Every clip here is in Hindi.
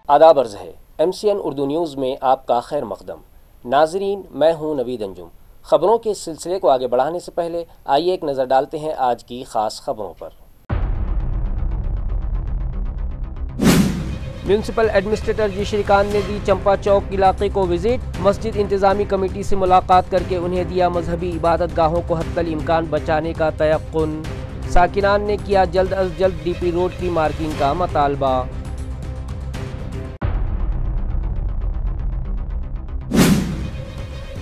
आदाब अर्ज़ है MCN उर्दू न्यूज़ में आपका खैर मकदम। नाजरीन, मैं हूं नवीद अंजुम। खबरों के इस सिलसिले को आगे बढ़ाने से पहले आइए एक नज़र डालते हैं आज की ख़ास खबरों पर। म्यूनसिपल एडमिनिस्ट्रेटर जी श्रीकांत ने दी चंपा चौक इलाके को विजिट। मस्जिद इंतज़ामी कमेटी से मुलाकात करके उन्हें दिया मजहबी इबादत गाहों को हत्तल इम्कान बचाने का तयक्कुन। साकिनान ने किया जल्द अज जल्द DP रोड की मार्किंग का मुतालबा।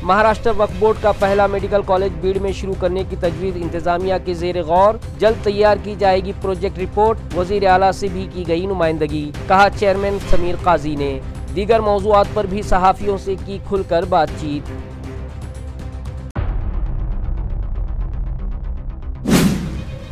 महाराष्ट्र वक्फ बोर्ड का पहला मेडिकल कॉलेज बीड़ में शुरू करने की तजवीज़ इंतजामिया के ज़ेर गौर। जल्द तैयार की जाएगी प्रोजेक्ट रिपोर्ट। वज़ीर आला से भी की गई नुमाइंदगी, कहा चेयरमैन समीर काजी ने। दीगर मौज़ूआत पर भी सहाफ़ियों से की खुलकर बातचीत।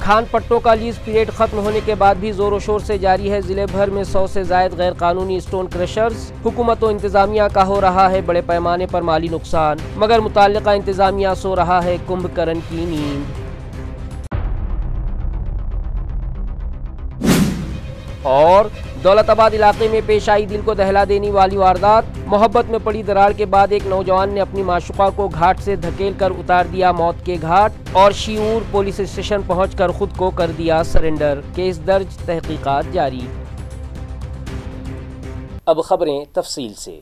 खान पट्टों का लीज पीरियड खत्म होने के बाद भी जोरों शोर से जारी है जिले भर में 100 से जायद गैर कानूनी स्टोन क्रशर्स। हुकूमत व इंतजामिया का हो रहा है बड़े पैमाने पर माली नुकसान, मगर मुताल्लिका इंतजामिया सो रहा है कुंभकर्ण की नींद। और दौलताबाद इलाके में पेश आई दिल को दहला देने वाली वारदात। मोहब्बत में पड़ी दरार के बाद एक नौजवान ने अपनी माशुका को घाट से धकेल कर उतार दिया मौत के घाट और शिऊर पुलिस स्टेशन पहुंचकर खुद को कर दिया सरेंडर। केस दर्ज, तहकीकात जारी। अब खबरें तफसील से।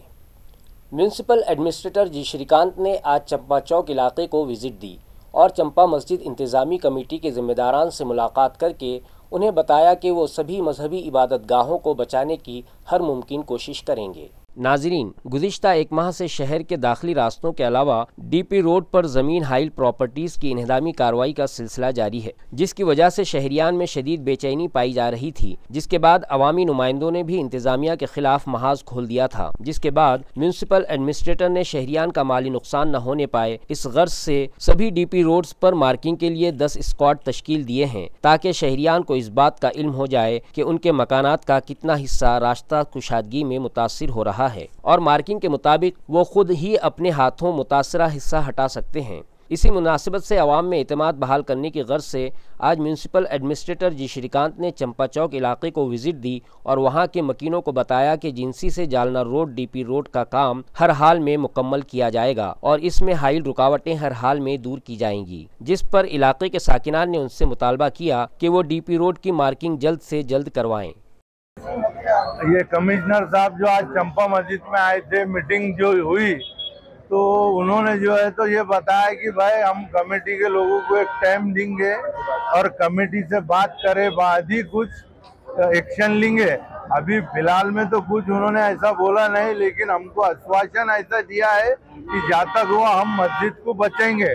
म्यूनसिपल एडमिनिस्ट्रेटर जी श्रीकांत ने आज चंपा चौक इलाके को विजिट दी और चंपा मस्जिद इंतज़ामी कमेटी के जिम्मेदारान से मुलाकात करके उन्हें बताया कि वो सभी मजहबी इबादत गाहों को बचाने की हर मुमकिन कोशिश करेंगे। नाजरीन, गुज़िश्ता एक माह से शहर के दाखिली रास्तों के अलावा DP रोड पर ज़मीन हाइल प्रॉपर्टीज़ की इन्हदामी कार्रवाई का सिलसिला जारी है, जिसकी वजह से शहरियान में शदीद बेचैनी पाई जा रही थी। जिसके बाद अवामी नुमाइंदों ने भी इंतज़ामिया के खिलाफ महाज खोल दिया था, जिसके बाद म्यूनसिपल एडमिनिस्ट्रेटर ने शहरियान का माली नुकसान न होने पाए इस गर्ज से सभी DP रोड्स पर मार्किंग के लिए 10 स्क्वाड तश्कील दिए हैं, ताकि शहरियान को इस बात का इल्म हो जाए कि उनके मकानात का कितना हिस्सा रास्ता कुशादगी में मुतासिर हो रहा है और मार्किंग के मुताबिक वो खुद ही अपने हाथों मुतासरा हिस्सा हटा सकते हैं। इसी मुनासिबत से अवाम में एतमाद बहाल करने की गर्ज से आज म्यूनसिपल एडमिनिस्ट्रेटर जी श्रीकांत ने चंपा चौक इलाके को विजिट दी और वहां के मकीनों को बताया कि जिंसी से जालना रोड DP रोड का काम हर हाल में मुकम्मल किया जाएगा और इसमें हाइल रुकावटें हर हाल में दूर की जाएंगी। जिस पर इलाके के साकिनान ने उनसे मुतालबा किया कि वो DP रोड की मार्किंग जल्द से जल्द करवाएं। ये कमिश्नर साहब जो आज चंपा मस्जिद में आए थे, मीटिंग जो हुई तो उन्होंने जो है तो ये बताया कि भाई हम कमेटी के लोगों को एक टाइम देंगे और कमेटी से बात करे बाद ही कुछ एक्शन लेंगे। अभी फिलहाल में तो कुछ उन्होंने ऐसा बोला नहीं, लेकिन हमको आश्वासन ऐसा दिया है कि जब तक हुआ हम मस्जिद को बचेंगे।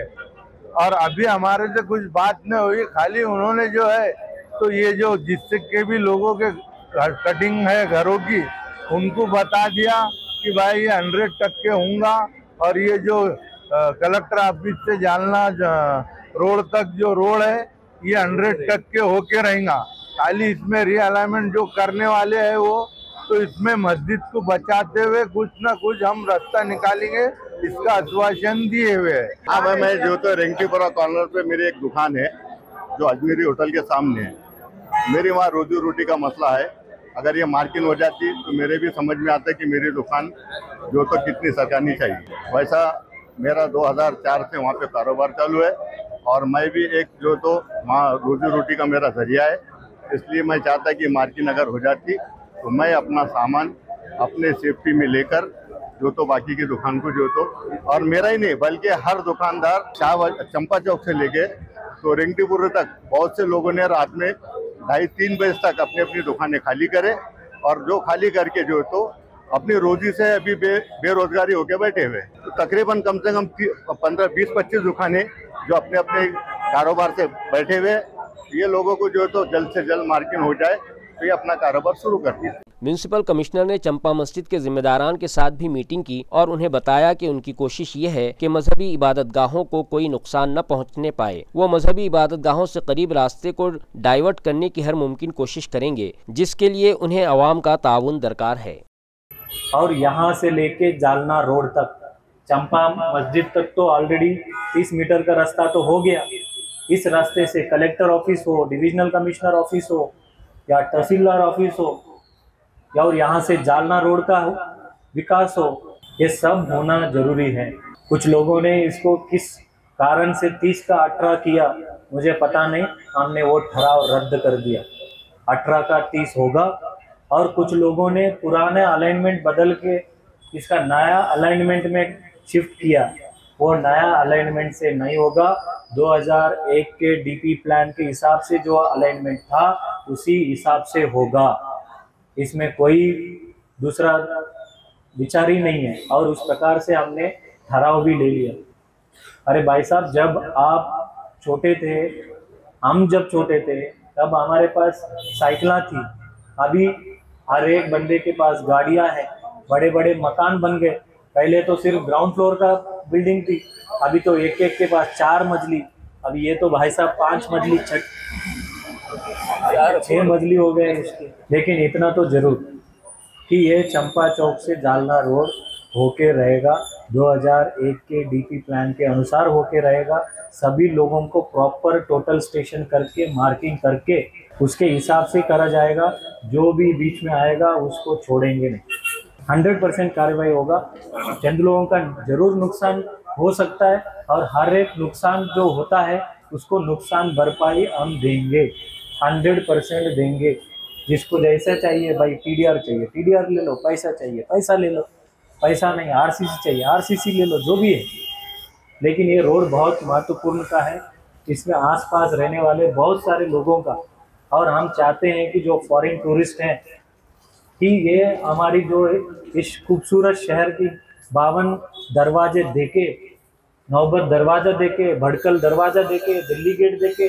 और अभी हमारे से कुछ बात नहीं हुई, खाली उन्होंने जो है तो ये जो जिससे के भी लोगों के कटिंग है घरों की, उनको बता दिया कि भाई ये 100% होगा और ये जो कलेक्टर ऑफिस से जालना रोड तक जो रोड है ये 100% होके रहेगा। खाली इसमें रीअलाइनमेंट जो करने वाले हैं वो तो इसमें मस्जिद को बचाते हुए कुछ ना कुछ हम रास्ता निकालेंगे, इसका आश्वासन दिए हुए है। अब मैं जो तो रेंगटीपुरा कॉर्नर पे मेरी एक दुकान है जो अजमेरी होटल के सामने है। मेरी वहाँ रोजी रोटी का मसला है। अगर ये मार्किंग हो जाती तो मेरे भी समझ में आता है कि मेरी दुकान जो तो कितनी सरकारनी चाहिए। वैसा मेरा 2004 से वहाँ पे कारोबार चालू है और मैं भी एक जो तो वहाँ रोजी रोटी का मेरा जरिया है। इसलिए मैं चाहता कि मार्किंग अगर हो जाती तो मैं अपना सामान अपने सेफ्टी में लेकर जो तो बाकी की दुकान को जो तो, और मेरा ही नहीं बल्कि हर दुकानदार चंपा चौक से लेके तो रेंगटीपुर तक बहुत से लोगों ने रात में 2:30-3 बजे तक अपनी अपनी दुकानें खाली करे और जो खाली करके जो तो अपनी रोजी से अभी बेरोजगारी होके बैठे हुए। तो तकरीबन कम से कम 15, 20, 25 दुकानें जो अपने अपने कारोबार से बैठे हुए, ये लोगों को जो तो जल्द से जल्द मार्किंग हो जाए तो ये अपना कारोबार शुरू कर दिया। म्यूनसिपल कमिश्नर ने चंपा मस्जिद के जिम्मेदारान के साथ भी मीटिंग की और उन्हें बताया कि उनकी कोशिश ये है कि मजहबी इबादत गाहों को कोई नुकसान न पहुंचने पाए। वो मजहबी इबादत गाहों से करीब रास्ते को डाइवर्ट करने की हर मुमकिन कोशिश करेंगे, जिसके लिए उन्हें अवाम का ताउन दरकार है। और यहाँ से लेके जालना रोड तक चंपा मस्जिद तक तो ऑलरेडी 30 मीटर का रास्ता तो हो गया। इस रास्ते से कलेक्टर ऑफिस हो, डिविजनल कमिश्नर ऑफिस हो या तहसीलदार ऑफिस हो, और यहाँ से जालना रोड का विकास हो, ये सब होना जरूरी है। कुछ लोगों ने इसको किस कारण से 30 का 18 किया मुझे पता नहीं, हमने वो ठहराव रद्द कर दिया, 18 का 30 होगा। और कुछ लोगों ने पुराने अलाइनमेंट बदल के इसका नया अलाइनमेंट में शिफ्ट किया, वो नया अलाइनमेंट से नहीं होगा। 2001 के डीपी प्लान के हिसाब से जो अलाइनमेंट था उसी हिसाब से होगा, इसमें कोई दूसरा विचार ही नहीं है। और उस प्रकार से हमने ठहराव भी ले लिया। अरे भाई साहब, जब आप छोटे थे, हम जब छोटे थे तब हमारे पास साइकिलां थी, अभी हर एक बंदे के पास गाड़ियां हैं, बड़े बड़े मकान बन गए। पहले तो सिर्फ ग्राउंड फ्लोर का बिल्डिंग थी, अभी तो एक एक के पास 4 मंजिली, अभी ये तो भाई साहब 5 मंजिली 6 मंजिली हो गए इसके। लेकिन इतना तो जरूर कि ये चंपा चौक से जालना रोड होके रहेगा, 2001 के डीपी प्लान के अनुसार होके रहेगा। सभी लोगों को प्रॉपर टोटल स्टेशन करके मार्किंग करके उसके हिसाब से करा जाएगा। जो भी बीच में आएगा उसको छोड़ेंगे नहीं, 100% कार्रवाई होगा। चंद लोगों का जरूर नुकसान हो सकता है और हर एक नुकसान जो होता है उसको नुकसान भरपाई हम देंगे, 100% देंगे। जिसको जैसा चाहिए भाई, टीडीआर चाहिए टीडीआर ले लो, पैसा चाहिए पैसा ले लो, पैसा नहीं आरसीसी चाहिए आरसीसी ले लो, जो भी है। लेकिन ये रोड बहुत महत्वपूर्ण का है, इसमें आसपास रहने वाले बहुत सारे लोगों का, और हम चाहते हैं कि जो फॉरेन टूरिस्ट हैं कि ये हमारी जो इस खूबसूरत शहर की 52 दरवाजे देके, नौबत दरवाज़ा देके, भड़कल दरवाज़ा देके, दिल्ली गेट देके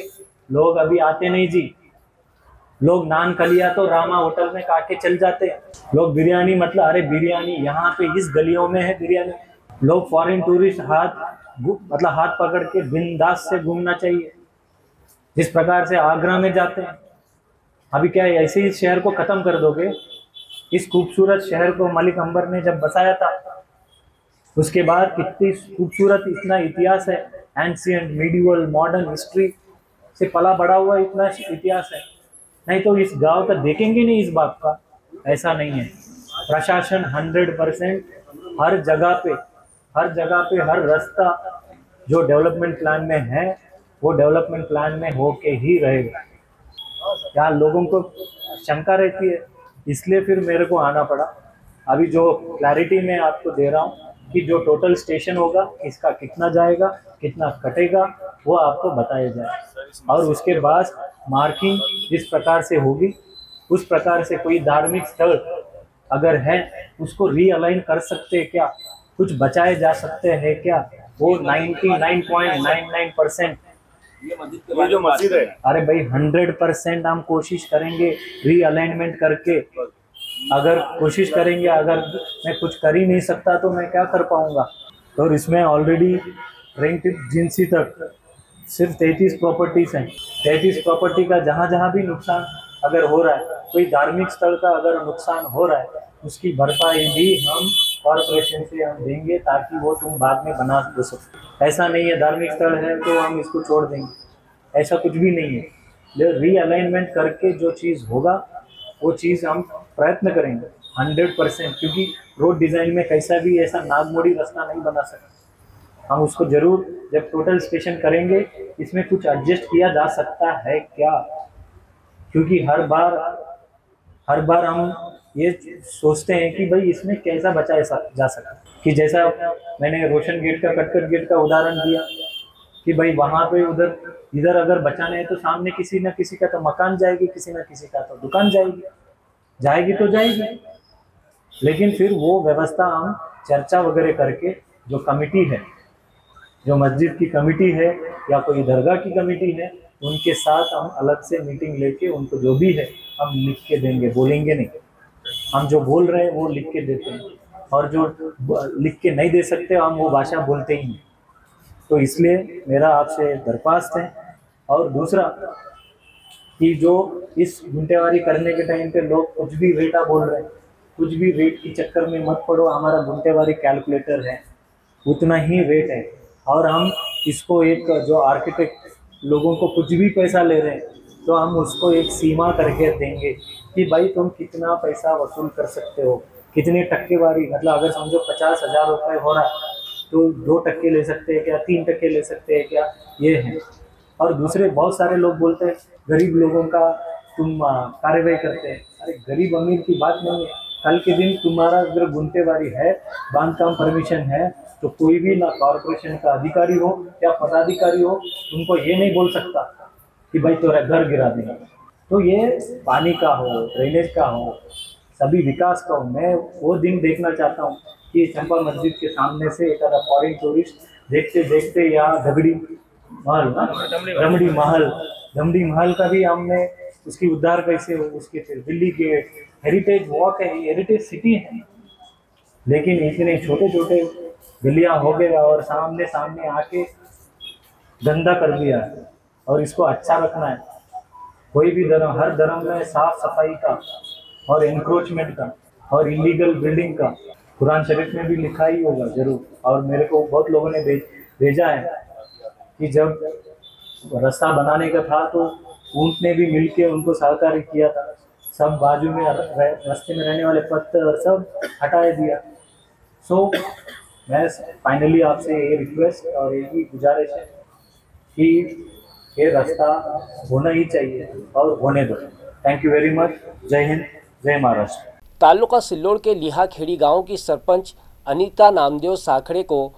लोग अभी आते नहीं जी। लोग नान कलिया तो रामा होटल में खा के चल जाते हैं, लोग बिरयानी मतलब अरे बिरयानी यहाँ पे इस गलियों में है बिरयानी। लोग फॉरेन टूरिस्ट हाथ पकड़ के बिंदास से घूमना चाहिए, जिस प्रकार से आगरा में जाते हैं। अभी क्या है, ऐसे ही शहर को ख़त्म कर दोगे? इस खूबसूरत शहर को मलिक अंबर ने जब बसाया था, उसके बाद कितनी खूबसूरत, इतना इतिहास है, एंशिएंट, मीडिवल, मॉडर्न हिस्ट्री से पला बड़ा हुआ इतना इतिहास है। नहीं तो इस गांव का देखेंगे नहीं इस बात का, ऐसा नहीं है। प्रशासन 100% हर जगह पे हर रास्ता जो डेवलपमेंट प्लान में है वो डेवलपमेंट प्लान में होके ही रहेगा। यहाँ लोगों को शंका रहती है, इसलिए फिर मेरे को आना पड़ा। अभी जो क्लैरिटी मैं आपको दे रहा हूँ कि जो टोटल स्टेशन होगा इसका कितना जाएगा कितना कटेगा वो आपको बताया जाए, और उसके बाद मार्किंग जिस प्रकार से होगी उस प्रकार से कोई धार्मिक स्थल अगर है उसको रीअलाइन कर सकते हैं क्या, कुछ बचाए जा सकते हैं क्या, वो 99.99% ये जो मस्जिद है, अरे भाई 100% हम कोशिश करेंगे रीअलाइनमेंट करके। अगर कोशिश करेंगे, अगर मैं कुछ कर ही नहीं सकता तो मैं क्या कर पाऊंगा। तो इसमें ऑलरेडी रेंट एजेंसी तक सिर्फ 33 प्रॉपर्टीज़ हैं। 33 प्रॉपर्टी का जहाँ भी नुकसान अगर हो रहा है, कोई धार्मिक स्थल का अगर नुकसान हो रहा है, उसकी भरपाई भी हम कॉरपोरेशन से हम देंगे, ताकि वो तुम बाद में बना दे सको। ऐसा नहीं है धार्मिक स्थल है तो हम इसको छोड़ देंगे, ऐसा कुछ भी नहीं है। रीअलाइनमेंट करके जो चीज़ होगा वो चीज़ हम प्रयत्न करेंगे 100%, क्योंकि रोड डिज़ाइन में कैसा भी ऐसा नागमोड़ी रास्ता नहीं बना सकते। हम उसको ज़रूर जब टोटल स्टेशन करेंगे इसमें कुछ एडजस्ट किया जा सकता है क्या, क्योंकि हर बार हम ये सोचते हैं कि भाई इसमें कैसा बचाया जा सकता है। कि जैसा मैंने रोशन गेट का, कटकट गेट का उदाहरण दिया कि भाई वहाँ पे इधर अगर बचाना है तो सामने किसी न किसी का तो मकान जाएगी, किसी न किसी का तो दुकान जाएगी तो जाएगी। लेकिन फिर वो व्यवस्था हम चर्चा वगैरह करके जो कमेटी है, जो मस्जिद की कमेटी है या कोई दरगाह की कमेटी है, उनके साथ हम अलग से मीटिंग लेके उनको जो भी है हम लिख के देंगे, बोलेंगे नहीं। हम जो बोल रहे हैं वो लिख के देते हैं, और जो लिख के नहीं दे सकते हम वो भाषा बोलते ही नहीं। तो इसलिए मेरा आपसे दरख्वास्त है। और दूसरा कि जो इस गुंटेवारी करने के टाइम पे लोग कुछ भी रेटा बोल रहे हैं, कुछ भी रेट के चक्कर में मत पड़ो। हमारा गुंटेवारी कैलकुलेटर है, उतना ही रेट है। और हम इसको एक जो आर्किटेक्ट लोगों को कुछ भी पैसा ले रहे हैं तो हम उसको एक सीमा करके देंगे कि भाई तुम कितना पैसा वसूल कर सकते हो, कितनी टक्केवारी, मतलब अगर समझो 50,000 रुपये हो रहा है तो 2% ले सकते हैं क्या, 3% ले सकते हैं क्या, ये है। और दूसरे बहुत सारे लोग बोलते हैं गरीब लोगों का तुम कार्रवाई करते हैं। अरे गरीब अमीर की बात नहीं है, कल के दिन तुम्हारा अगर गुंटेवारी है, बांधकाम परमिशन है, तो कोई भी ना कॉरपोरेशन का अधिकारी हो या पदाधिकारी हो तुमको ये नहीं बोल सकता कि भाई तेरा घर गिरा देगा। तो ये पानी का हो, ड्रेनेज का हो, सभी विकास का हो। मैं वो दिन देखना चाहता हूँ कि चंपा मस्जिद के सामने से एक आधा फॉरेन टूरिस्ट देखते देखते या दमड़ी महल का भी हमने उसकी उद्धार कैसे हो, उसके फिर दिल्ली गेट, हेरिटेज वॉक है, हेरिटेज सिटी है, लेकिन इतने छोटे छोटे गलियां हो गए और सामने सामने आके गंदा कर दिया है। और इसको अच्छा रखना है। कोई भी धर्म, हर धर्म में साफ सफाई का और एनक्रोचमेंट का और इलीगल बिल्डिंग का कुरान शरीफ में भी लिखा ही होगा जरूर। और मेरे को बहुत लोगों ने भेजा है कि जब रास्ता बनाने का था तो ऊंट ने भी मिलके उनको सहकारी किया था, सब बाजू में रास्ते में रहने वाले पत्थर सब हटा दिया। सो मैं फाइनली आपसे ये रिक्वेस्ट और यही गुजारिश है कि ये रास्ता होना ही चाहिए और होने दो। Thank you very much. जय हिंद, जय महाराष्ट्र। ताल्लुका सिल्लोड़ के लिहा खेड़ी गांव की सरपंच अनीता नामदेव साखड़े को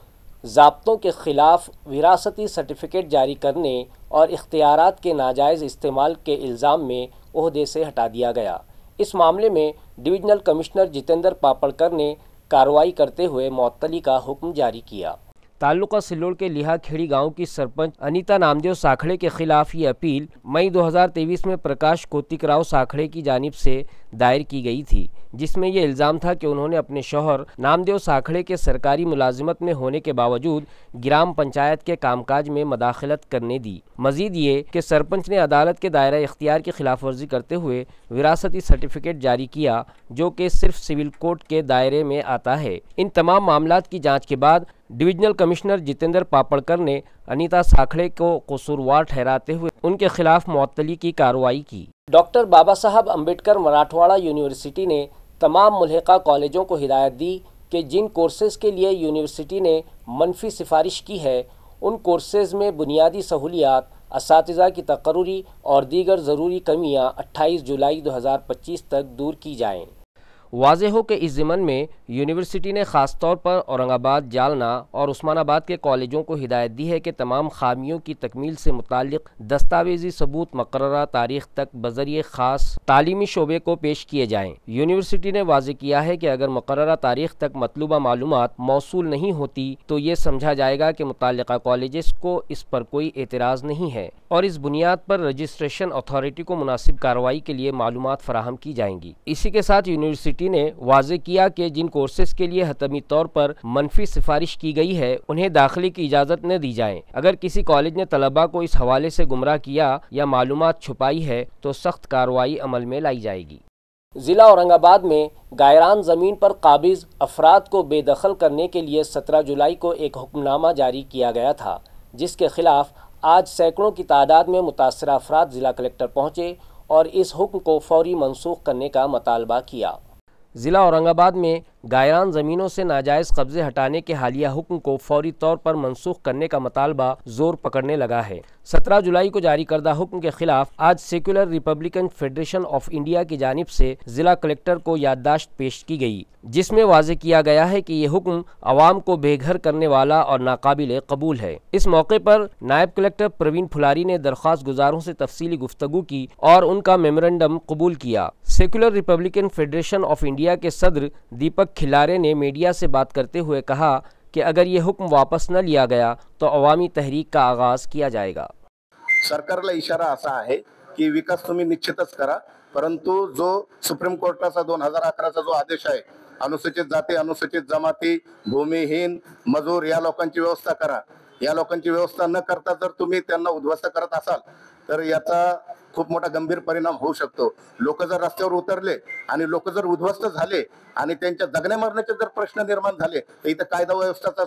ज़ाब्तों के खिलाफ विरासती सर्टिफिकेट जारी करने और इख्तियारात के नाजायज़ इस्तेमाल के इल्ज़ाम में ओहदे से हटा दिया गया। इस मामले में डिविजनल कमिश्नर जितेंद्र पापड़कर ने कार्रवाई करते हुए मुअत्तली का हुक्म जारी किया। ताल्लुका सिल्लोड़ के लिहा खेड़ी गांव की सरपंच अनीता नामदेव साखड़े के खिलाफ ये अपील मई 2023 में प्रकाश कोतिकराव साखड़े की जानिब से दायर की गई थी, जिसमें यह इल्ज़ाम था कि उन्होंने अपने शौहर नामदेव साखड़े के सरकारी मुलाजिमत में होने के बावजूद ग्राम पंचायत के कामकाज में मदाखलत करने दी। मजीद ये कि सरपंच ने अदालत के दायरा इख्तियार की खिलाफ वर्जी करते हुए विरासती सर्टिफिकेट जारी किया, जो कि सिर्फ सिविल कोर्ट के दायरे में आता है। इन तमाम मामलात की जाँच के बाद डिविजनल कमिश्नर जितेंद्र पापड़कर ने अनीता साखड़े को कसूरवार ठहराते हुए उनके खिलाफ मुअत्तली की कार्रवाई की। डॉक्टर बाबा साहब अम्बेडकर मराठवाड़ा यूनिवर्सिटी ने तमाम मुल्हिका कॉलेजों को हिदायत दी कि जिन कोर्सेज के लिए यूनिवर्सिटी ने मनफी सिफारिश की है, उन कोर्सेज में बुनियादी सहूलियात, असातिज़ा की तकर्रुरी और दीगर ज़रूरी कमियाँ 28 जुलाई 2025 तक दूर की जाएँ। वाज़ेह हो कि इस ज़िमन में यूनिवर्सिटी ने ख़ास तौर पर औरंगाबाद, जालना और उस्मानाबाद के कॉलेजों को हिदायत दी है कि तमाम खामियों की तकमील से मुताल्लिक़ दस्तावेज़ी सबूत मक़र्ररा तारीख़ तक बज़रिए ख़ास तालीमी शोबे को पेश किए जाएँ। यूनिवर्सिटी ने वाज़ेह किया है कि अगर मुक़र्ररा तारीख़ तक मतलूबा मालूमात मौसूल नहीं होती तो ये समझा जाएगा कि मुताल्लिक़ा कॉलेजेस को इस पर कोई एतराज़ नहीं है और इस बुनियाद पर रजिस्ट्रेशन अथॉरिटी को मुनासिब कार्रवाई के लिए मालूमात फ़राहम की जाएंगी। इसी के साथ यूनिवर्सिटी ने वाज़ेह किया कि जिन कोर्सेज के लिए हतमी तौर पर मनफी सिफारिश की गई है, उन्हें दाखिले की इजाज़त न दी जाए। अगर किसी कॉलेज ने तलबा को इस हवाले से गुमराह किया या मालूमात छुपाई है तो सख्त कार्रवाई अमल में लाई जाएगी। ज़िला औरंगाबाद में गायरान ज़मीन पर काबिज़ अफराद को बेदखल करने के लिए 17 जुलाई को एक हुक्मनामा जारी किया गया था, जिसके खिलाफ आज सैकड़ों की तादाद में मुतासरा अफराद ज़िला कलेक्टर पहुँचे और इस हुक्म को फौरी मनसूख करने का मुतालबा किया। ज़िला औरंगाबाद में गायरान ज़मीनों से नाजायज़ कब्ज़े हटाने के हालिया हुक्म को फौरी तौर पर मनसूख करने का मुतालबा ज़ोर पकड़ने लगा है। 17 जुलाई को जारी करदा हुक्म के खिलाफ आज secular Republican federation of India की जानिब से ज़िला कलेक्टर को याददाश्त पेश की गई, जिसमें वाज़ेह किया गया है कि ये हुक्म अवाम को बेघर करने वाला और नाकाबिल कबूल है। इस मौके पर नायब कलेक्टर प्रवीण फुलारी ने दरख्वास्त गुजारों से तफसीली गुफ्तगू की और उनका मेमोरेंडम कबूल किया। Secular Republican federation of India के सदर दीपक खिलारे ने मीडिया से बात करते हुए कहा कि अगर ये हुक्म वापस न लिया गया तो अवामी तहरीक का आगाज किया जाएगा। सरकारला इशारा असा आहे की विकास तुम्ही निश्चितच करा, परंतु जो सुप्रीम कोर्टाचा 2011चा जो आदेश आहे, अनुसूचित जाती, अनुसूचित जमाती, भूमिहीन, मजूर या लोकांची व्यवस्था करा। या लोकांची व्यवस्था न करता जर तुम्ही त्यांना उद्ध्वस्त करत असाल तर याचा खूप मोठा गंभीर परिणाम होऊ शकतो। लोक जर रस्त्यावर उतरले आणि लोक जर उद्ध्वस्त झाले आणि त्यांच्या जगण्या मरण्याचे जर प्रश्न निर्माण झाले तर इथं कायदा व्यवस्थेचा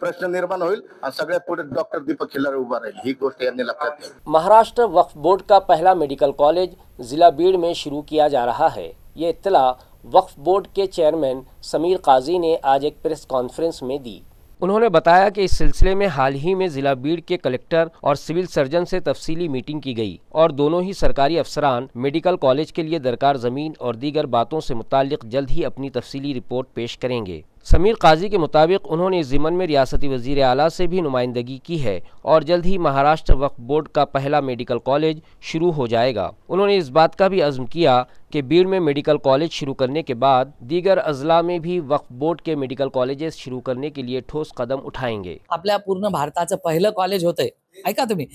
प्रश्न निर्माण होईल आणि सगळ्यात पुढे डॉक्टर दीपक खिल्लारे उभा राहील, ही गोष्ट यांनी लक्षात घ्यावी। महाराष्ट्र वक्फ बोर्ड का पहला मेडिकल कॉलेज जिला बीड़ में शुरू किया जा रहा है। ये इत्तला वक्फ बोर्ड के चेयरमैन समीर काजी ने आज एक प्रेस कॉन्फ्रेंस में दी। उन्होंने बताया कि इस सिलसिले में हाल ही में जिला बीड़ के कलेक्टर और सिविल सर्जन से तफसीली मीटिंग की गई और दोनों ही सरकारी अफसरान मेडिकल कॉलेज के लिए दरकार ज़मीन और दीगर बातों से मुताल्लिक जल्द ही अपनी तफसीली रिपोर्ट पेश करेंगे। समीर काजी के मुताबिक उन्होंने इस ज़िमन में रियासती वज़ीर आला से भी नुमाइंदगी की है और जल्द ही महाराष्ट्र वक्फ बोर्ड का पहला मेडिकल कॉलेज शुरू हो जाएगा। उन्होंने इस बात का भी अज़्म किया कि बीड़ में मेडिकल कॉलेज शुरू करने के बाद दीगर अजला में भी वक्फ बोर्ड के मेडिकल कॉलेजेस शुरू करने के लिए ठोस कदम उठाएंगे। आपल्या पूर्ण भारताचं पहिलं कॉलेज होतंय, ऐका तुम्ही,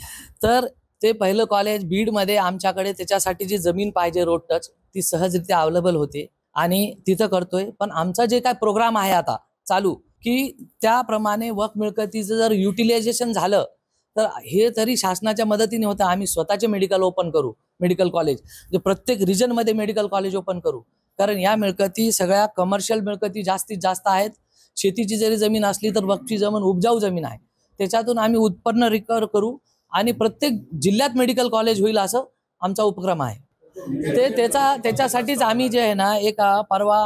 तर ते पहिलं कॉलेज बीडमध्ये आमच्याकडे त्याच्यासाठी जी जमीन पाहिजे रोड टच ती सहजरित्या अवेलेबल होते आणि तिथं करतोय। पण आमचा जे काय प्रोग्राम आहे आता चालू की त्याप्रमाणे वक्फ मिळकतीचं जर युटिलायझेशन झालं तर हे तरी शासनाच्या मदतीने होतं। आम्ही स्वतःचे मेडिकल ओपन करू, मेडिकल कॉलेज जे प्रत्येक रिजनमध्ये मेडिकल कॉलेज ओपन करू, कारण या मिळकती सगळ्या कमर्शियल मिळकती जास्तीत जास्त आहेत। शेतीची जरी जमीन असली तर वक्फची जमीन उपजाऊ जमीन आहे, त्याच्यातून आम्ही उत्पन्न रिकवर करू आणि प्रत्येक जिल्ह्यात मेडिकल कॉलेज होईल असं आमचा उपक्रम आहे। त्याच्यासाठीच आम्ही जे आहे ना एक परवा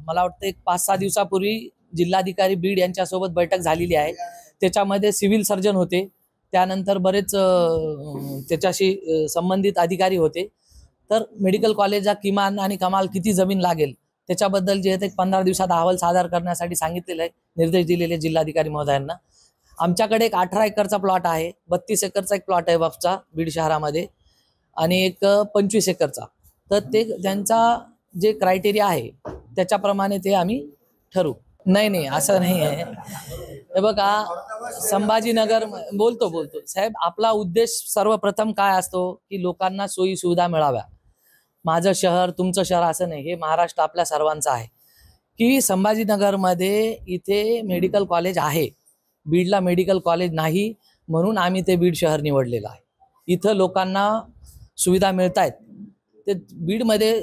मला वाटतं एक 5-6 दिवसापूर्वी जिल्हाधिकारी बीड यांच्यासोबत बैठक झालेली आहे। त्याच्यामध्ये सिव्हिल सर्जन होते, त्यानंतर बरेच त्याच्याशी संबंधित अधिकारी होते। तर मेडिकल कॉलेजला किमान आणि कमाल किती जमीन लागेल त्याच्याबद्दल जे आहे 15 दिवसात अहवाल सादर करण्यासाठी सांगितलेलं आहे, निर्देश दिलेले जिल्हाधिकारी महोदयांना। आमच्याकडे एक 18 एकरचा प्लॉट आहे, 32 एकरचा एक प्लॉट आहे वक्फचा बीड शहरामध्ये आणि एक 25 एकरचा। तर ते त्यांचा जे क्रायटेरिया आहे त्याच्याप्रमाणे ते आम्ही ठरवू। नाही असं नाही आहे। हे बघा संभाजीनगर बोलतो साहेब, आपला उद्देश सर्वप्रथम काय असतो की लोकांना सोयी सुविधा मिळाव्या। माझं शहर तुमचं शहर असं नाही, हे महाराष्ट्र आपल्या सर्वांचं आहे की संभाजीनगरमध्ये इथे मेडिकल कॉलेज आहे, बीडला मेडिकल कॉलेज नाही, म्हणून आम्ही ते बीड शहर निवडलेलं आहे। इथं लोकांना सुविधा मिळत आहेत, ते बीडमध्ये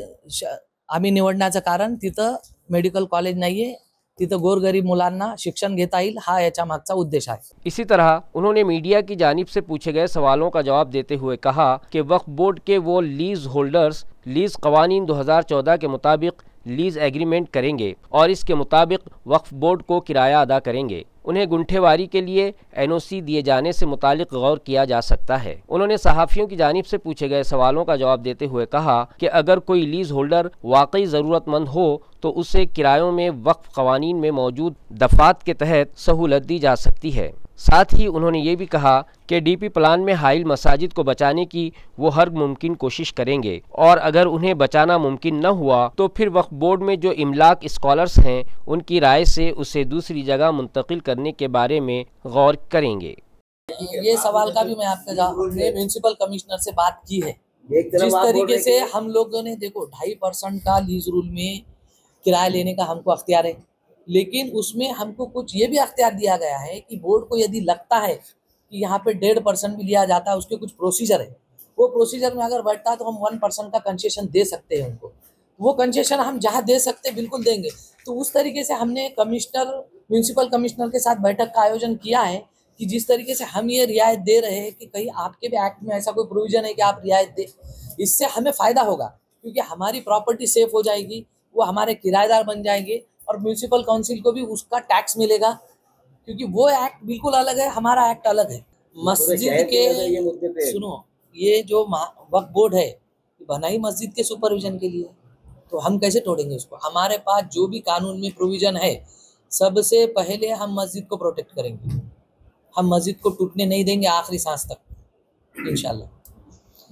आम्ही निवडण्याचं कारण तिथं मेडिकल कॉलेज नाहीये, तिथं गोरगरीब मुलांना शिक्षण घेता येईल, हा याच्या मागचा उद्देश आहे। इसी तरह उन्होंने मीडिया की जानिब से पूछे गए सवालों का जवाब देते हुए कहा कि वक्फ बोर्ड के वो लीज होल्डर्स लीज कवानीन 2014 के मुताबिक लीज एग्रीमेंट करेंगे और इसके मुताबिक वक्फ बोर्ड को किराया अदा करेंगे। उन्हें गुंठेवारी के लिए एनओसी दिए जाने से मुतालिक गौर किया जा सकता है। उन्होंने सहाफ़ियों की जानिब से पूछे गए सवालों का जवाब देते हुए कहा कि अगर कोई लीज होल्डर वाकई ज़रूरतमंद हो तो उसे किरायों में वक्फ कवानीन में मौजूद दफ़ात के तहत सहूलत दी जा सकती है। साथ ही उन्होंने ये भी कहा कि डीपी प्लान में हाइल मसाजिद को बचाने की वो हर मुमकिन कोशिश करेंगे और अगर उन्हें बचाना मुमकिन न हुआ तो फिर वक्फ बोर्ड में जो इमलाक स्कॉलर्स हैं उनकी राय से उसे दूसरी जगह मुंतकिल करने के बारे में गौर करेंगे। ये सवाल का भी मैं आपके म्यूनिसिपल कमिश्नर से बात की है। जिस तरीके से हम लोगों ने देखो 2.5% का लीज रूल में किराया लेने का हमको अख्तियार है, लेकिन उसमें हमको कुछ ये भी अख्तियार दिया गया है कि बोर्ड को यदि लगता है कि यहाँ पे 1.5% भी लिया जाता है, उसके कुछ प्रोसीजर है, वो प्रोसीजर में अगर बैठता है तो हम 1% का कंसेशन दे सकते हैं उनको। वो कंसेशन हम जहाँ दे सकते बिल्कुल देंगे। तो उस तरीके से हमने म्यूनिसिपल कमिश्नर के साथ बैठक का आयोजन किया है कि जिस तरीके से हम ये रियायत दे रहे हैं कि कहीं आपके भी एक्ट में ऐसा कोई प्रोविजन है कि आप रियायत दे, इससे हमें फ़ायदा होगा क्योंकि हमारी प्रॉपर्टी सेफ हो जाएगी, वो हमारे किराएदार बन जाएंगे और म्यूनिसिपल काउंसिल को भी उसका टैक्स मिलेगा क्योंकि वो एक्ट बिल्कुल अलग है, हमारा एक्ट अलग है। मस्जिद के सुनो, ये जो वक्फ बोर्ड है बनाई मस्जिद के सुपरविजन के लिए, तो हम कैसे तोड़ेंगे उसको? हमारे पास जो भी कानून में प्रोविजन है सबसे पहले हम मस्जिद को प्रोटेक्ट करेंगे, हम मस्जिद को टूटने नहीं देंगे आखिरी सांस तक इंशाल्लाह।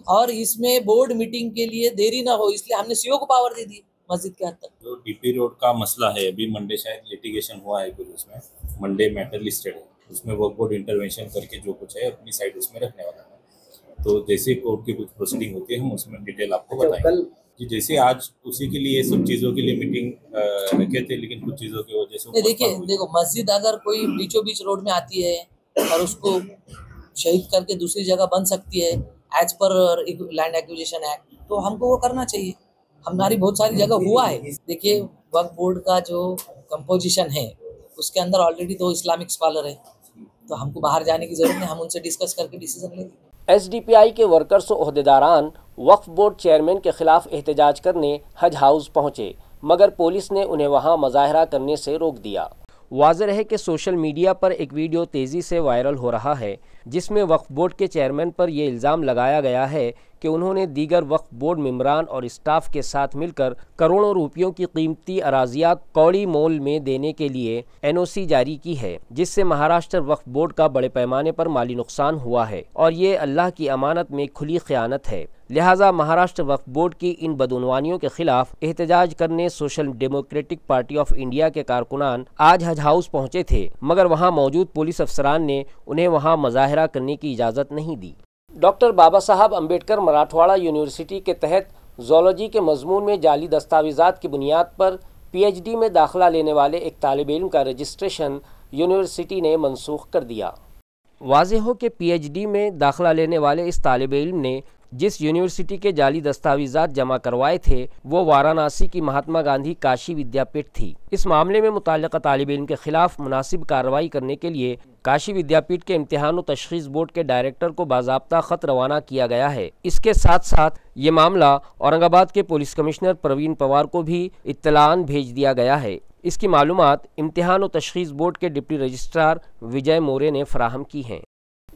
और इसमें बोर्ड मीटिंग के लिए देरी ना हो इसलिए हमने सीओ को पावर दे दी मस्जिद के हद तक। जो डीपी रोड का मसला है, अभी मंडे शायद लिटिगेशन हुआ है कुछ, उसमें मंडे मैटर लिस्टेड है, उसमें वर्क बोर्ड इंटरवेंशन करके जो कुछ है अपनी साइड उसमें रखने वाला है। तो जैसे कोर्ट की कुछ प्रोसीडिंग होती है हम उसमें डिटेल आपको बताएंगे कि जैसे आज उसी के लिए सब चीज़ों के लिए मीटिंग रखे थे, लेकिन कुछ चीज़ों की वजह से देखो मस्जिद अगर कोई बीचों बीच रोड में आती है और उसको शहीद करके दूसरी जगह बन सकती है as per land acquisition act, तो हमको वो करना चाहिए। हमारी बहुत सारी जगह हुआ है। देखिए वक्फ बोर्ड का जो कंपोजिशन है उसके अंदर ऑलरेडी 2 इस्लामिक स्कॉलर है, तो हमको बाहर जाने की ज़रूरत नहीं, हम उनसे डिस्कस करके डिसीजन लेंगे। SDPI के वर्कर्स और ओहदेदारान वक्फ बोर्ड चेयरमैन के खिलाफ एहतजाज करने हज हाउस पहुँचे, मगर पुलिस ने उन्हें वहां मुजाहरा करने से रोक दिया। वाज़ेह है कि सोशल मीडिया पर एक वीडियो तेज़ी से वायरल हो रहा है जिसमें वक्फ बोर्ड के चेयरमैन पर यह इल्ज़ाम लगाया गया है कि उन्होंने दीगर वक्फ बोर्ड मेंबरान और स्टाफ के साथ मिलकर करोड़ों रुपयों की कीमती अराजियात कौड़ी मोल में देने के लिए NOC जारी की है, जिससे महाराष्ट्र वक्फ बोर्ड का बड़े पैमाने पर माली नुकसान हुआ है और ये अल्लाह की अमानत में खुली खयानत है। लिहाजा महाराष्ट्र वक्फ बोर्ड की इन बदउनवानियों के खिलाफ एहतजाज करने social democratic party of India के कारकुनान आज हज हाउस पहुंचे थे, मगर वहां मौजूद पुलिस अफसरान ने उन्हें वहां मुजाहरा करने की इजाज़त नहीं दी। डॉक्टर बाबा साहब अम्बेडकर मराठवाड़ा यूनिवर्सिटी के तहत ज़ूलॉजी के मजमून में जाली दस्तावेज़ात की बुनियाद पर PhD में दाखिला लेने वाले एक तालिब इल्म का रजिस्ट्रेशन यूनिवर्सिटी ने मनसूख कर दिया। वाज़ेह हो कि PhD में दाखिला लेने वाले इस तालिब इल्म ने जिस यूनिवर्सिटी के जाली दस्तावेज़ात जमा करवाए थे वो वाराणसी की महात्मा गांधी काशी विद्यापीठ थी। इस मामले में मुताल्लिक़ा तालिब इल्म के खिलाफ मुनासिब कार्रवाई करने के लिए काशी विद्यापीठ के इम्तिहान व तशख़ीस बोर्ड के डायरेक्टर को बाज़ाब्ता ख़त रवाना किया गया है। इसके साथ साथ ये मामला औरंगाबाद के पुलिस कमिश्नर प्रवीण पवार को भी इत्तलान भेज दिया गया है। इसकी मालूमात इम्तिहान व तशख़ीस बोर्ड के डिप्टी रजिस्ट्रार विजय मोरे ने फराहम की हैं।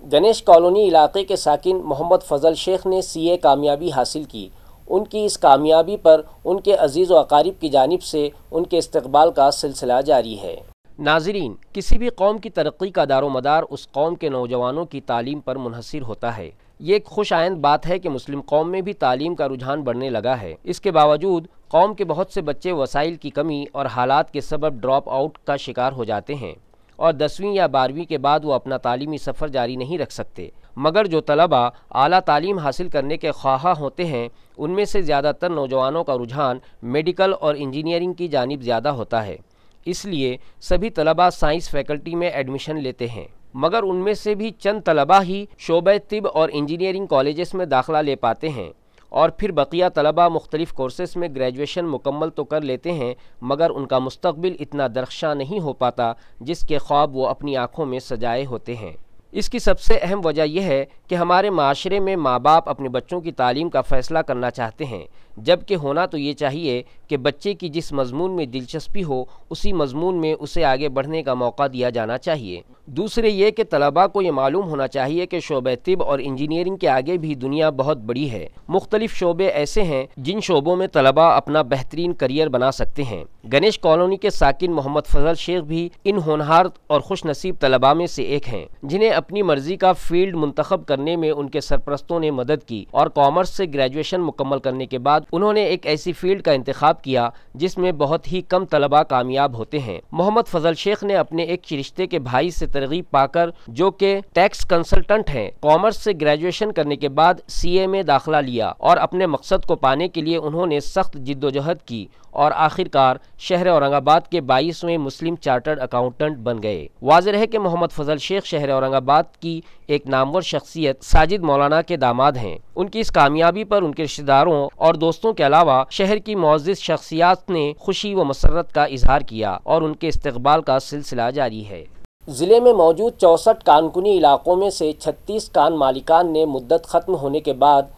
गणेश कॉलोनी इलाके के साकिन मोहम्मद फजल शेख ने CA कामयाबी हासिल की। उनकी इस कामयाबी पर उनके अजीज़ व अकारिब की जानिब से उनके इस्तकबाल का सिलसिला जारी है। नाज़रीन, किसी भी कौम की तरक्की का दारोमदार उस कौम के नौजवानों की तालीम पर मुनहसिर होता है। ये एक खुश आइंद बात है कि मुस्लिम कौम में भी तालीम का रुझान बढ़ने लगा है। इसके बावजूद कौम के बहुत से बच्चे वसाइल की कमी और हालात के सबब ड्रॉप आउट का शिकार हो जाते हैं और 10वीं या 12वीं के बाद वो अपना तालीमी सफ़र जारी नहीं रख सकते। मगर जो तलबा आला तालीम हासिल करने के ख्वाहा होते हैं उनमें से ज़्यादातर नौजवानों का रुझान मेडिकल और इंजीनियरिंग की जानिब ज़्यादा होता है। इसलिए सभी तलबा साइंस फैकल्टी में एडमिशन लेते हैं, मगर उनमें से भी चंद तलबा ही शोबे तिब और इंजीनियरिंग कॉलेजेस में दाखिला ले पाते हैं और फिर बकिया तलबा मुख्तलिफ़ कोर्सेस में ग्रेजुएशन मुकम्मल तो कर लेते हैं, मगर उनका मुस्तकबिल इतना दरख्शां नहीं हो पाता जिसके ख्वाब वो अपनी आँखों में सजाए होते हैं। इसकी सबसे अहम वजह यह है कि हमारे माशरे में माँ बाप अपने बच्चों की तालीम का फ़ैसला करना चाहते हैं, जबकि होना तो ये चाहिए कि बच्चे की जिस मजमून में दिलचस्पी हो उसी मजमून में उसे आगे बढ़ने का मौका दिया जाना चाहिए। दूसरे ये कि तलबा को ये मालूम होना चाहिए कि शोबे तिब और इंजीनियरिंग के आगे भी दुनिया बहुत बड़ी है। मुख्तलिफ शोबे ऐसे हैं जिन शोबों में तलबा अपना बेहतरीन करियर बना सकते हैं। गणेश कॉलोनी के साकिन मोहम्मद फजल शेख भी इन होनहार और खुश नसीब तलबा में से एक हैं, जिन्हें अपनी मर्जी का फील्ड मुंतखब करने में उनके सरपरस्तों ने मदद की और कॉमर्स से ग्रेजुएशन मुकम्मल करने के बाद उन्होंने एक ऐसी फील्ड का इंतखाब किया जिसमें बहुत ही कम तलबा कामयाब होते हैं। मोहम्मद फजल शेख ने अपने एक रिश्ते के भाई से तरगीब पाकर, जो कि टैक्स कंसल्टेंट हैं, कॉमर्स से ग्रेजुएशन करने के बाद CA में दाखिला लिया और अपने मकसद को पाने के लिए उन्होंने सख्त जिद्दोजहद की और आखिरकार शहर औरंगाबाद के 22वें मुस्लिम चार्टर्ड अकाउंटेंट बन गए। वाज़ेह है कि मोहम्मद फजल शेख शहर औरंगाबाद की एक नामवर शख्सियत साजिद मौलाना के दामाद हैं। उनकी इस कामयाबी पर उनके रिश्तेदारों और दोस्तों के अलावा शहर की मुअज़्ज़िज़ शख्सियात ने खुशी व मसर्रत का इजहार किया और उनके इस्तकबाल का सिलसिला जारी है। ज़िले में मौजूद 64 कानकुनी इलाकों में से 36 कान मालिकान ने मुद्दत ख़त्म होने के बाद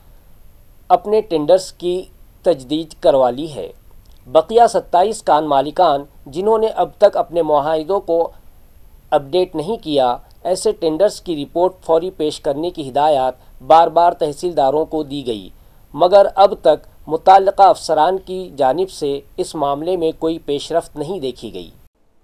अपने टेंडर्स की तजदीद करवा ली है। बकिया 27 कान मालिकान जिन्होंने अब तक अपने मुआहिदों को अपडेट नहीं किया, ऐसे टेंडर्स की रिपोर्ट फौरी पेश करने की हिदायत बार बार तहसीलदारों को दी गई, मगर अब तक मुताल्लिक़ा अफसरान की जानिब से इस मामले में कोई पेशरफ्त नहीं देखी गई।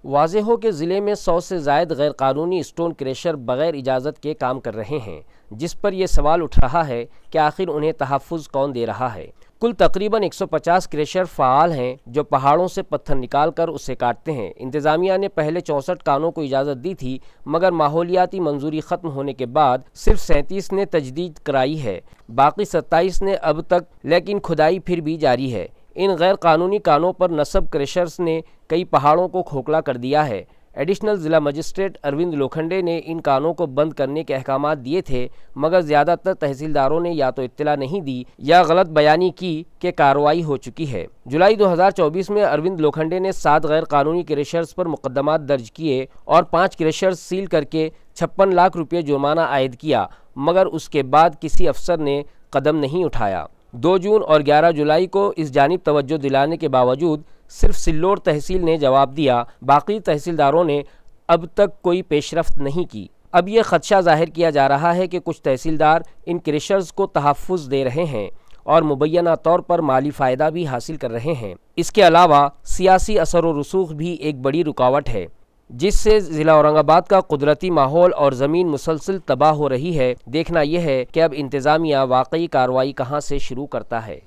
वाज़ेह हो कि ज़िले में 100 से ज़ायद गैर कानूनी स्टोन क्रशर बग़ैर इजाज़त के काम कर रहे हैं, जिस पर यह सवाल उठ रहा है कि आखिर उन्हें तहफ़्फ़ुज़ कौन दे रहा है। कुल तकरीबन 150 क्रशर फ़ाल हैं जो पहाड़ों से पत्थर निकाल कर उसे काटते हैं। इंतज़ामिया ने पहले 64 कानों को इजाज़त दी थी, मगर माहौलियाती मंजूरी ख़त्म होने के बाद सिर्फ 37 ने तजदीद कराई है, बाकी 27 ने अब तक, लेकिन खुदाई फिर भी जारी है। इन गैर कानूनी कानों पर नस्ब क्रशर्स ने कई पहाड़ों को खोखला कर दिया है। एडिशनल ज़िला मजिस्ट्रेट अरविंद लोखंडे ने इन कानों को बंद करने के अहकाम दिए थे, मगर ज़्यादातर तहसीलदारों ने या तो इत्तला नहीं दी या गलत बयानी की कि कार्रवाई हो चुकी है। जुलाई 2024 में अरविंद लोखंडे ने 7 गैर कानूनी क्रशर्स पर मुकदमात दर्ज किए और 5 क्रशर्स सील करके 56 लाख रुपये जुर्माना आयद किया, मगर उसके बाद किसी अफसर ने कदम नहीं उठाया। 2 जून और 11 जुलाई को इस जानिब तवज्जो दिलाने के बावजूद सिर्फ सिल्लोड तहसील ने जवाब दिया, बाकी तहसीलदारों ने अब तक कोई पेशरफ्त नहीं की। अब ये खदशा जाहिर किया जा रहा है कि कुछ तहसीलदार इन क्रशर्स को तहफ़्फ़ुज़ दे रहे हैं और मुबैना तौर पर माली फ़ायदा भी हासिल कर रहे हैं। इसके अलावा सियासी असर व रसूख भी एक बड़ी रुकावट है, जिससे ज़िला औरंगाबाद का कुदरती माहौल और ज़मीन मुसलसल तबाह हो रही है। देखना यह है कि अब इंतज़ामिया वाकई कार्रवाई कहां से शुरू करता है।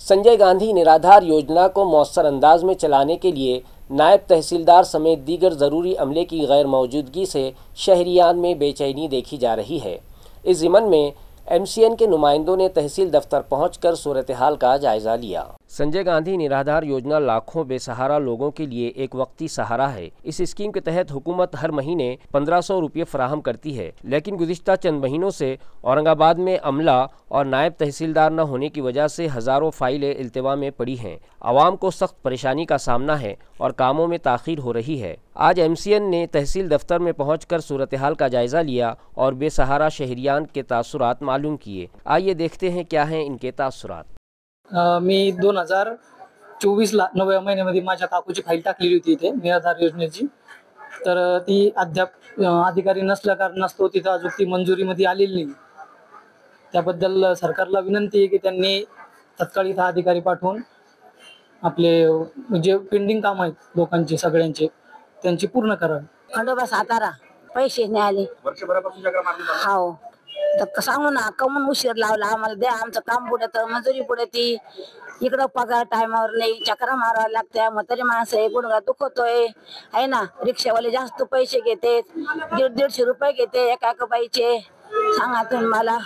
संजय गांधी निराधार योजना को मौसर अंदाज में चलाने के लिए नायब तहसीलदार समेत दीगर ज़रूरी अमले की गैर मौजूदगी से शहरियान में बेचैनी देखी जा रही है। इस ज़िमन में MCN के नुमाइंदों ने तहसील दफ्तर पहुंचकर सूरत हाल का जायज़ा लिया। संजय गांधी निराधार योजना लाखों बेसहारा लोगों के लिए एक वक्ती सहारा है। इस स्कीम के तहत हुकूमत हर महीने 1500 रुपये फराहम करती है, लेकिन गुज़िश्ता चंद महीनों से औरंगाबाद में अमला और नायब तहसीलदार न होने की वजह से हज़ारों फाइलें इल्तिवा में पड़ी हैं। आवाम को सख्त परेशानी का सामना है और कामों में ताख़ीर हो रही है। आज MCN ने तहसील दफ्तर में पहुंचकर सूरत हाल का जायज़ा लिया और बेसहारा शहरियान के तासुरात मालूम किए। आइए देखते हैं क्या हैं इनके तासुरात। मी 2024 9व्या महिन्यामध्ये माझ्या काकूची फाईल टाकलेली होती इथे निराधार योजनेची, तर ती अद्याप अधिकारी नसल्या कारणास्तव तिथं अजून ती मंजुरीमध्ये आलेली नाही। त्याबद्दल सरकारला विनंती आहे की त्यांनी तत्काळ इथं अधिकारी पाठवून आपले जे पेंडिंग काम आहेत लोकांचे सगळ्यांचे त्यांची पूर्ण करावी। खंडोबा सातारा पैसे नाही आले वर्षभरापासून चक्र मारली हो तर सांगू ना कमून उशीर लावला आम्हाला द्या आमचं काम पुढे तर मंजुरी पुढे ती इकडं पगार टायमावर नाही चक्रा मारावं लागत्या म्हातारी माणसं आहे गुडघा दुखतोय आहे ना रिक्षावाले जास्त पैसे घेते 150 रुपये घेते एका बाईचे सांगा तुम्ही मला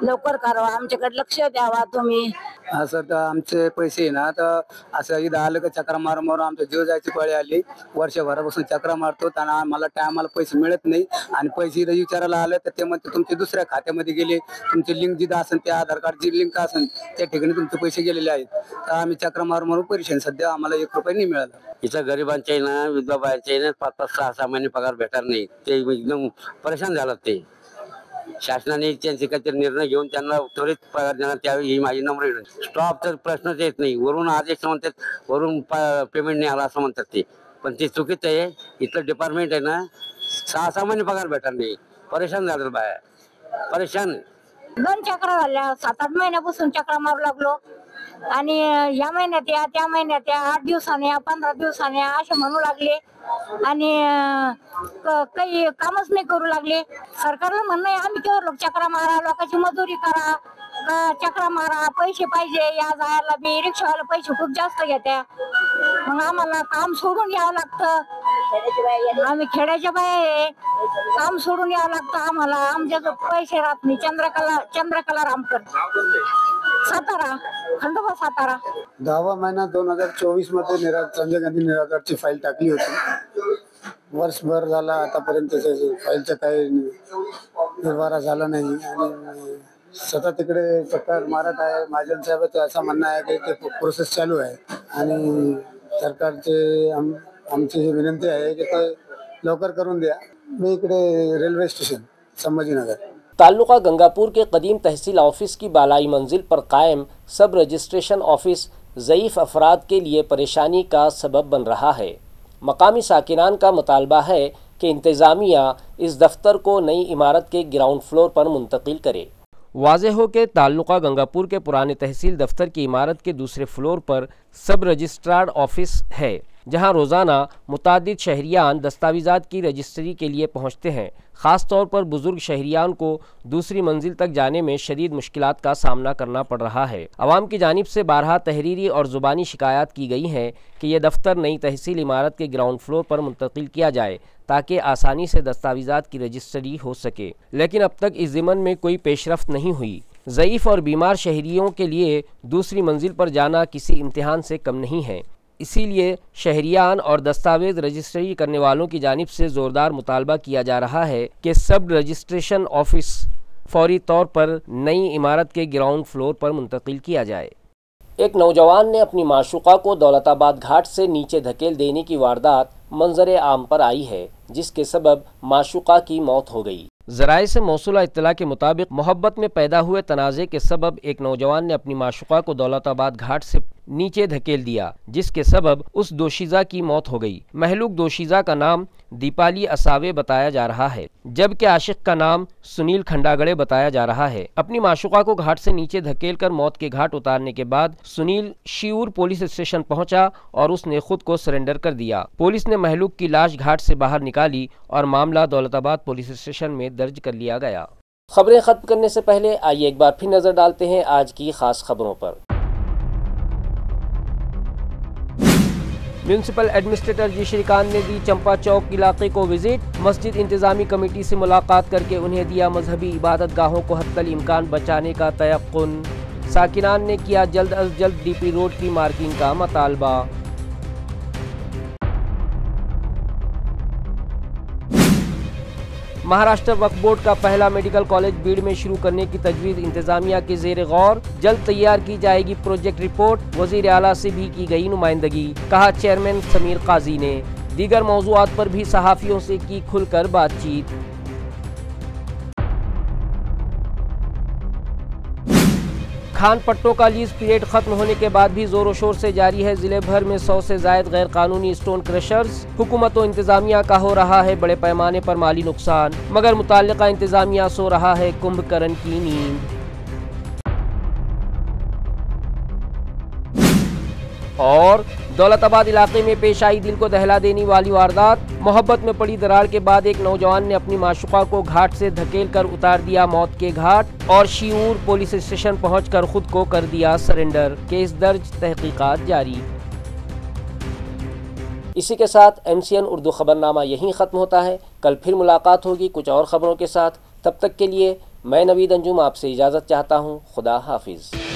लवकर करावा आमच्याकडे लक्ष द्यावा तुम्ही। असं तर आमचे पैसे ना तर असं इथं आलं का चक्रा मारून आमचं जीव जायची पाळी आली। वर्षभरापासून चक्रा मारतो त्यांना आम्हाला टायमाला पैसे मिळत नाही आणि पैसे इथं विचारायला आले तर ते म्हणते तुमचे दुसऱ्या खात्यामध्ये गेले, तुमची लिंक जिथं असेल त्या आधार कार्डची लिंक असेल त्या ठिकाणी तुमचे पैसे गेलेले आहेत। तर आम्ही चक्रा मारून परेशान सध्या आम्हाला 1 रुपया नाही मिळाला। इथं गरिबांचे ना विधवा बायांचे ना 5-5, 6-6 महिने पगार भेटणार नाही, ते एकदम परेशान झालं। ते शासनाने त्यांचे काहीतरी निर्णय घेऊन त्यांना त्वरित पगार देणार त्यावेळी ही माझी नम्र विनंती। स्टॉपचा प्रश्नच येत नाही, वरून आदेश म्हणतात वरून पेमेंट नाही आला असं म्हणतात ते, पण ते चुकीचं आहे। इथलं डिपार्टमेंट आहे ना 6-6 महिने पगार भेटणार नाही, परेशान झालं बाया परेशान। 2 चक्रा झाल्या 7-8 महिन्यापासून चक्रा मारू लागलो आणि या महिन्यात या त्या महिन्यात या 8 दिवसाने या 15 दिवसाने असे म्हणू लागले आणि काही कामच नाही करू लागले। सरकारला म्हणणं आहे आम्ही केवळ लोक चक्रा मारा लोकांची मजुरी करा चक्रा मारा पैसे पाहिजे या जायला बी रिक्षावाला पैसे खूप जास्त घेत्या मग आम्हाला काम सोडून यावं लागतं। आम्ही खेड्याच्या बाया काम सोडून यावं लागतं आम्हाला आमच्याजवळ पैसे राहत नाही। चंद्रकला रामकर सातारा खंडोबा सातारा 10वा महिना 2024 मध्ये संजय गांधी निराधारची फाईल टाकली होती। वर्षभर झाला आतापर्यंत फाईलचा काही निर्वारा झाला नाही आणि सतत तिकडे चक्कर मारत आहे। महाजन साहेबांचं असं म्हणणं आहे की ते प्रोसेस चालू आहे आणि सरकारचे आमची विनंती आहे की ते लवकर करून द्या। मी इकडे रेल्वे स्टेशन संभाजीनगर ताल्लुका गंगापुर के कदीम तहसील ऑफिस की बालाई मंजिल पर कायम सब रजिस्ट्रेशन ऑफिस ज़ईफ़ अफराद के लिए परेशानी का सबब बन रहा है। मकामी साकिनान का मुतालबा है कि इंतज़ामिया इस दफ्तर को नई इमारत के ग्राउंड फ्लोर पर मुंतकिल करे। वाज़ेह हो कि ताल्लुका गंगापुर के पुराने तहसील दफ्तर की इमारत के दूसरे फ्लोर पर सब रजिस्ट्रार ऑफिस है, जहां रोज़ाना मुतादिद शहरियान दस्तावेज़ात की रजिस्ट्री के लिए पहुंचते हैं। ख़ास तौर पर बुज़ुर्ग शहरियान को दूसरी मंजिल तक जाने में शदीद मुश्किलात का सामना करना पड़ रहा है। आवाम की जानिब से बारहा तहरीरी और ज़ुबानी शिकायत की गई हैं कि यह दफ्तर नई तहसील इमारत के ग्राउंड फ्लोर पर मुंतकिल किया जाए ताकि आसानी से दस्तावेज़ात की रजिस्ट्री हो सके, लेकिन अब तक इस ज़िमन में कोई पेशरफ्त नहीं हुई। ज़ईफ़ और बीमार शहरियों के लिए दूसरी मंजिल पर जाना किसी इम्तिहान से कम नहीं है। इसीलिए शहरियान और दस्तावेज रजिस्ट्री करने वालों की जानिब से ज़ोरदार मुतालबा किया जा रहा है कि सब रजिस्ट्रेशन ऑफिस फौरी तौर पर नई इमारत के ग्राउंड फ्लोर पर मुंतकिल किया जाए। एक नौजवान ने अपनी माशूका को दौलताबाद घाट से नीचे धकेल देने की वारदात मंजर आम पर आई है, जिसके सबब माशूका की मौत हो गई। ज़राए से मौसूला इत्तला के मुताबिक मोहब्बत में पैदा हुए तनाज़े के सबब एक नौजवान ने अपनी माशूका को दौलताबाद घाट से नीचे धकेल दिया, जिसके सबब उस दोशीज़ा की मौत हो गई। महलूक दोशीज़ा का नाम दीपाली असावे बताया जा रहा है, जबकि आशिक का नाम सुनील खंडागड़े बताया जा रहा है। अपनी माशूका को घाट से नीचे धकेल कर मौत के घाट उतारने के बाद सुनील शिऊर पुलिस स्टेशन पहुंचा और उसने खुद को सरेंडर कर दिया। पुलिस ने महलूक की लाश घाट से बाहर निकाली और मामला दौलताबाद पुलिस स्टेशन में दर्ज कर लिया गया। खबरें खत्म करने से पहले आइए एक बार फिर नजर डालते हैं आज की खास खबरों पर। म्यूनसिपल एडमिनिस्ट्रेटर जी श्रीकांत ने दी चंपा चौक इलाके को विजिट। मस्जिद इंतजामी कमेटी से मुलाकात करके उन्हें दिया मजहबी इबादत गाहों को हत्तल इम्कान बचाने का तयक्कुन। साकिनान ने किया जल्द अज जल्द डीपी रोड की मार्किंग का मुतालबा। महाराष्ट्र वक्फ बोर्ड का पहला मेडिकल कॉलेज बीड़ में शुरू करने की तजवीज़ इंतजामिया के ज़ेर गौर। जल्द तैयार की जाएगी प्रोजेक्ट रिपोर्ट। वज़ीर आला से भी की गई नुमाइंदगी, कहा चेयरमैन समीर काजी ने। दीगर मौज़ूआत पर भी सहाफ़ियों से की खुलकर बातचीत। खान पट्टों का लीज पीरियड खत्म होने के बाद भी जोरों शोर से जारी है जिले भर में 100 से जायद गैर कानूनी स्टोन क्रशर्स। हुकूमत और इंतजामिया का हो रहा है बड़े पैमाने पर माली नुकसान, मगर मुताल्लिका इंतजामिया सो रहा है कुंभकर्ण की नींद। और दौलताबाद इलाके में पेश आई दिल को दहला देने वाली वारदात। मोहब्बत में पड़ी दरार के बाद एक नौजवान ने अपनी माशूका को घाट से धकेल कर उतार दिया मौत के घाट और शिऊर पुलिस स्टेशन पहुंचकर खुद को कर दिया सरेंडर। केस दर्ज, तहकीकात जारी। इसी के साथ MCN उर्दू खबरनामा यहीं ख़त्म होता है। कल फिर मुलाकात होगी कुछ और खबरों के साथ। तब तक के लिए मैं नवीद अंजुम आपसे इजाज़त चाहता हूँ। खुदा हाफिज़।